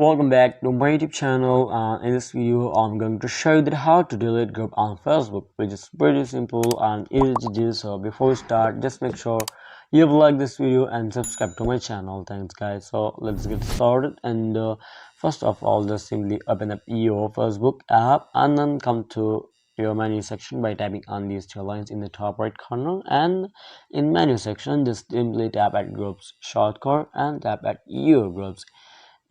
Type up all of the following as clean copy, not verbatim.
welcome back to my YouTube channel. In this video I'm going to show you that how to delete group on Facebook, which is pretty simple and easy to do. So before we start, just make sure you've liked this video and subscribe to my channel. Thanks guys. So let's get started. And first of all, just simply open up your Facebook app and then come to your menu section by tapping on these two lines in the top right corner, and in menu section just simply tap at groups shortcut and tap at your groups.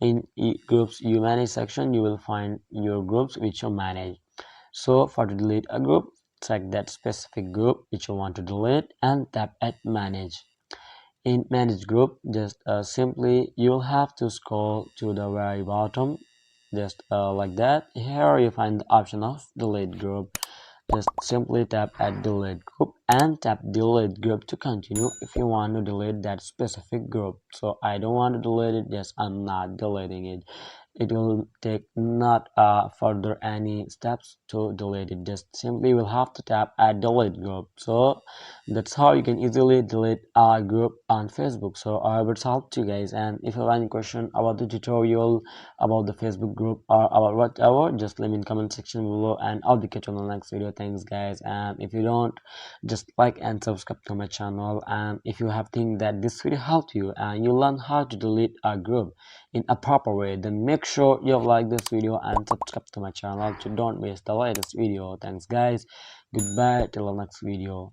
In groups you manage section, you will find your groups which you manage. So for to delete a group, select that specific group which you want to delete and tap at manage. In manage group, just simply you'll have to scroll to the very bottom, just like that. Here you find the option of delete group. Just simply tap at delete group and tap delete group to continue if you want to delete that specific group. So I don't want to delete it, yes, I'm not deleting it. It will take not further any steps to delete it. Just simply will have to tap at delete group. So that's how you can easily delete a group on Facebook. So I hope it's helped you guys, and if you have any question about the tutorial, about the Facebook group, or about whatever, just leave me in comment section below and I'll be catching on the next video. Thanks guys, and if you don't, just like and subscribe to my channel. And if you have think that this video helped you and you learn how to delete a group in a proper way, then make sure you like this video and subscribe to my channel to don't miss the latest video. Thanks guys, goodbye till the next video.